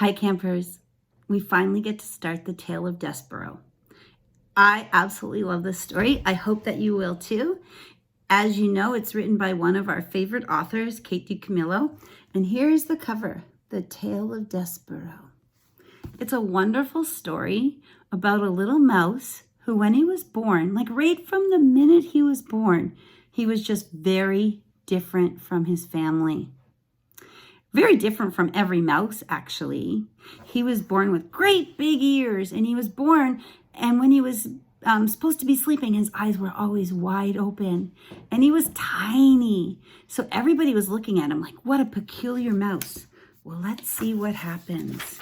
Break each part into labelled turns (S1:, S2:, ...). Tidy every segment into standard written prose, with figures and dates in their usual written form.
S1: Hi, campers. We finally get to start the tale of Despereaux. I absolutely love this story. I hope that you will too. As you know, it's written by one of our favorite authors, Kate DiCamillo. And here is the cover, The Tale of Despereaux. It's a wonderful story about a little mouse who, when he was born, like right from the minute he was born, he was just very different from his family. Very different from every mouse, actually. He was born with great big ears, and he was born, and when he was supposed to be sleeping, his eyes were always wide open, and he was tiny. So everybody was looking at him like, what a peculiar mouse. Well, let's see what happens.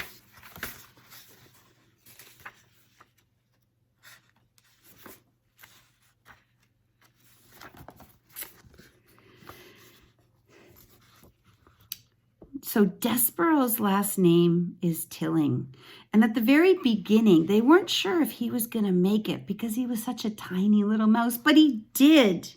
S1: So Despereaux's last name is Tilling. And at the very beginning, they weren't sure if he was going to make it because he was such a tiny little mouse, but he did.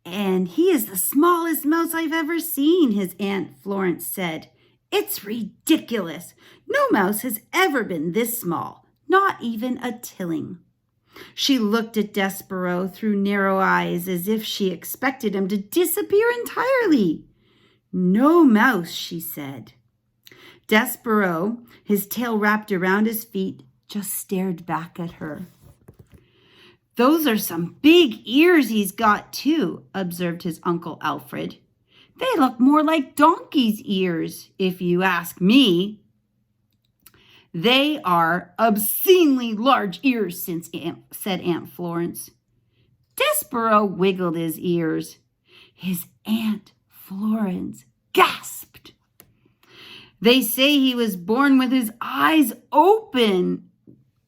S1: And he is the smallest mouse I've ever seen, his Aunt Florence said. It's ridiculous. No mouse has ever been this small, not even a Tilling. She looked at Despereaux through narrow eyes as if she expected him to disappear entirely. No mouse, she said. Despereaux, his tail wrapped around his feet, just stared back at her. Those are some big ears he's got, too, observed his Uncle Alfred. They look more like donkey's ears, if you ask me. They are obscenely large ears, said Aunt Florence. Despereaux wiggled his ears. His Aunt Florence gasped. They say he was born with his eyes open,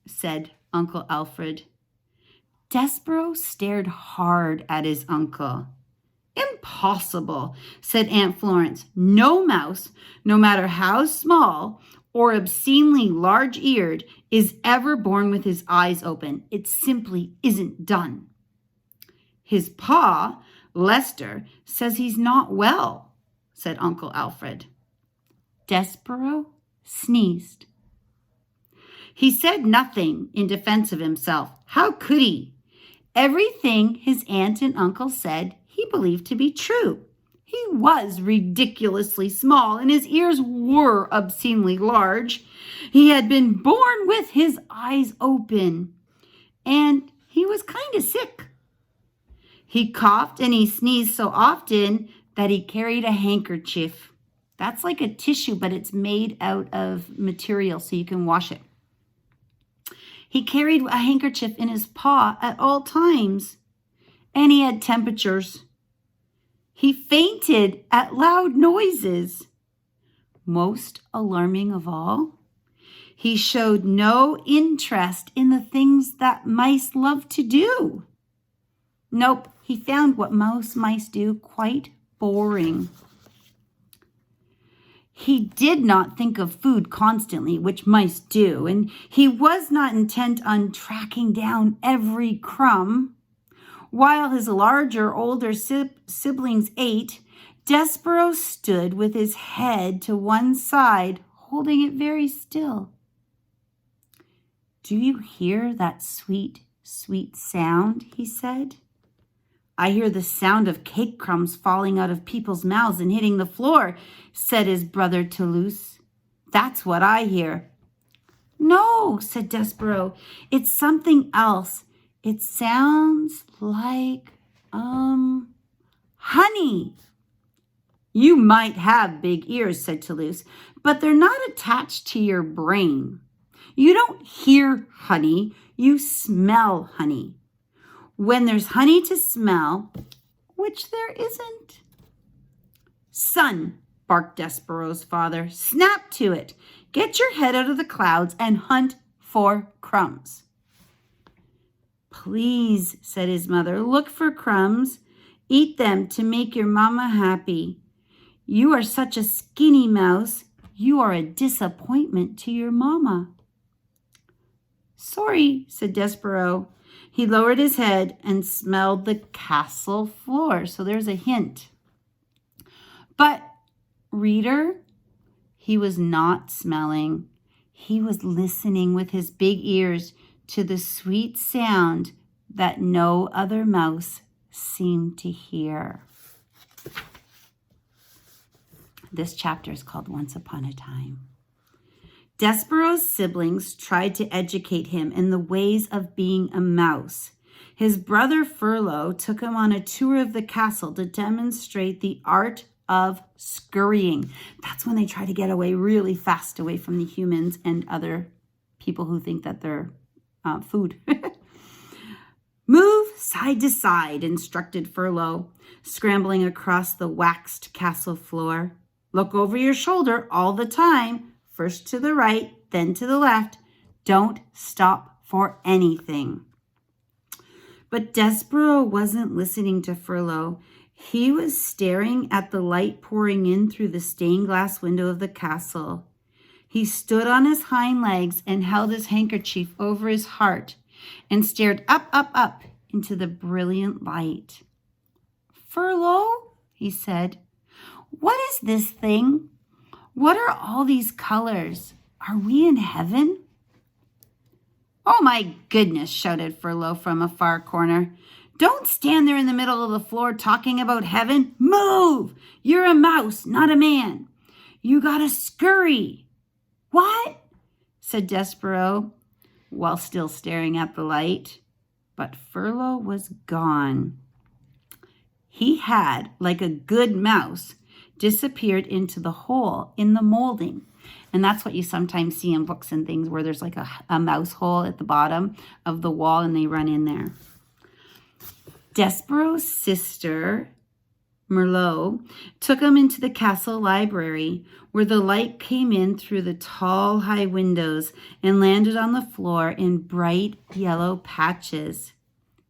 S1: said Uncle Alfred. Despereaux stared hard at his uncle. Impossible, said Aunt Florence. No mouse, no matter how small or obscenely large-eared, is ever born with his eyes open. It simply isn't done. His pa, Lester, says he's not well, said Uncle Alfred. Despereaux sneezed. He said nothing in defense of himself. How could he? Everything his aunt and uncle said he believed to be true. He was ridiculously small, and his ears were obscenely large. He had been born with his eyes open, and he was kind of sick. He coughed and he sneezed so often that he carried a handkerchief. That's like a tissue, but it's made out of material so you can wash it. He carried a handkerchief in his paw at all times, and he had temperatures. He fainted at loud noises. Most alarming of all, he showed no interest in the things that mice love to do. Nope, he found what most mice do quite boring. He did not think of food constantly, which mice do, and he was not intent on tracking down every crumb. While his larger, older siblings ate, Despereaux stood with his head to one side, holding it very still. Do you hear that sweet, sweet sound? He said. I hear the sound of cake crumbs falling out of people's mouths and hitting the floor, said his brother Toulouse. That's what I hear. No, said Despereaux. It's something else. It sounds like, honey. You might have big ears, said Toulouse, but they're not attached to your brain. You don't hear honey, you smell honey. When there's honey to smell, which there isn't. Son, barked Despereaux's father, snap to it. Get your head out of the clouds and hunt for crumbs. Please, said his mother, look for crumbs. Eat them to make your mama happy. You are such a skinny mouse. You are a disappointment to your mama. Sorry, said Despereaux. He lowered his head and smelled the castle floor. So there's a hint. But, reader, He was not smelling. He was listening with his big ears to the sweet sound that no other mouse seemed to hear. This chapter is called Once Upon a Time. Despereaux's siblings tried to educate him in the ways of being a mouse. His brother Furlough took him on a tour of the castle to demonstrate the art of scurrying. That's when they try to get away really fast away from the humans and other people who think that they're food. Move side to side, instructed Furlough, scrambling across the waxed castle floor. Look over your shoulder all the time, first to the right, then to the left. Don't stop for anything. But Despereaux wasn't listening to Furlough. He was staring at the light pouring in through the stained glass window of the castle. He stood on his hind legs and held his handkerchief over his heart and stared up into the brilliant light. Furlough, he said, what is this thing? What are all these colors? Are we in heaven? Oh my goodness, shouted Furlough from a far corner. Don't stand there in the middle of the floor talking about heaven. Move! You're a mouse, not a man. You gotta scurry. What? Said Despereaux, while still staring at the light. But Furlough was gone. He had, like a good mouse, disappeared into the hole in the molding. And that's what you sometimes see in books and things where there's like a mouse hole at the bottom of the wall and they run in there. Despereaux's sister, Merlot, took him into the castle library where the light came in through the tall, high windows and landed on the floor in bright yellow patches.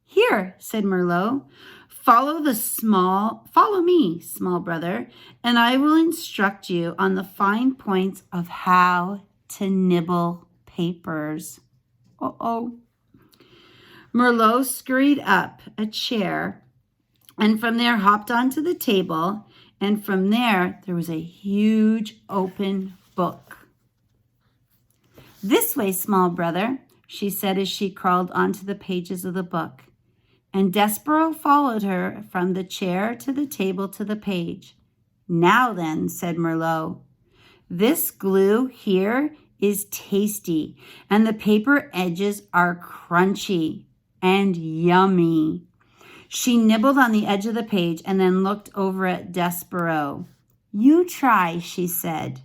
S1: Here, said Merlot, follow me, small brother, and I will instruct you on the fine points of how to nibble papers. Uh-oh. Merlot scurried up a chair and from there hopped onto the table, and from there was a huge open book. This way, small brother, she said as she crawled onto the pages of the book. And Despereaux followed her from the chair to the table to the page. Now then, said Merlot, this glue here is tasty, and the paper edges are crunchy and yummy. She nibbled on the edge of the page and then looked over at Despereaux. You try, she said.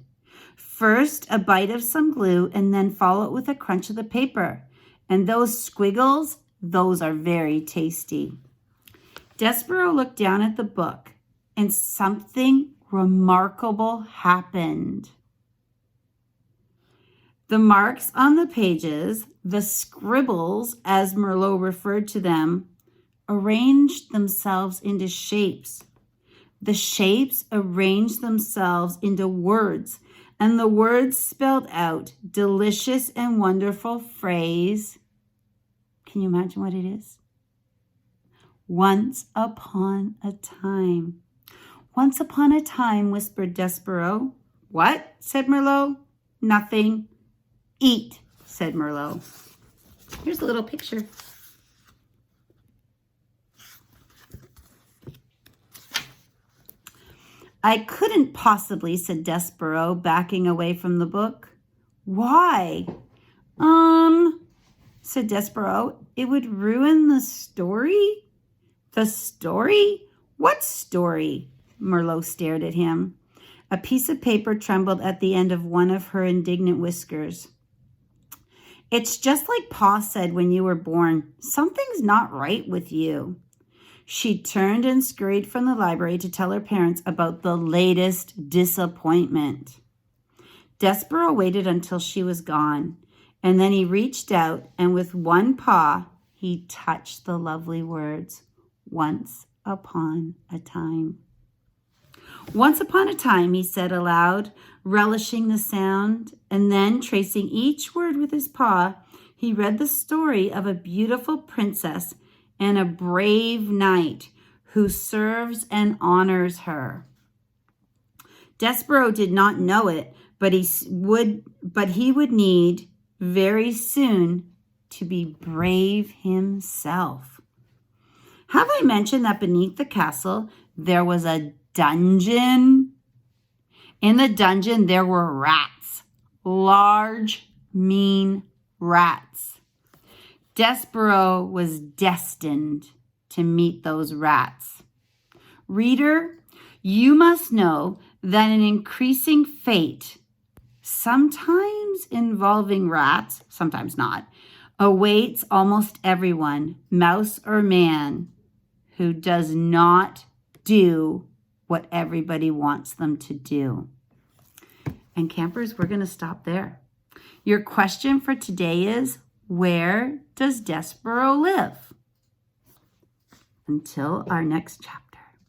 S1: First, a bite of some glue, and then follow it with a crunch of the paper. And those squiggles, those are very tasty. Despereaux looked down at the book, and something remarkable happened. The marks on the pages, the scribbles, as Merlot referred to them, arranged themselves into shapes. The shapes arranged themselves into words, and the words spelled out delicious and wonderful phrase. Can you imagine what it is? Once upon a time. Once upon a time, whispered Despereaux. What? Said Merlot. Nothing. Eat, said Merlot. Here's a little picture. I couldn't possibly, said Despereaux, backing away from the book. Why? Said Despereaux. It would ruin the story? The story? What story? Merlot stared at him. A piece of paper trembled at the end of one of her indignant whiskers. It's just like Pa said when you were born. Something's not right with you. She turned and scurried from the library to tell her parents about the latest disappointment. Despereaux waited until she was gone, and then he reached out and with one paw, he touched the lovely words, once upon a time. Once upon a time, he said aloud, relishing the sound, and then tracing each word with his paw, he read the story of a beautiful princess and a brave knight who serves and honors her. Despereaux did not know it, but he would need very soon to be brave himself. Have I mentioned that beneath the castle there was a dungeon? In the dungeon there were rats, large, mean rats. Despereaux was destined to meet those rats. Reader, you must know that an increasing fate, sometimes involving rats, sometimes not, awaits almost everyone, mouse or man, who does not do what everybody wants them to do. And campers, we're going to stop there. Your question for today is, where does Despereaux live? Until our next chapter.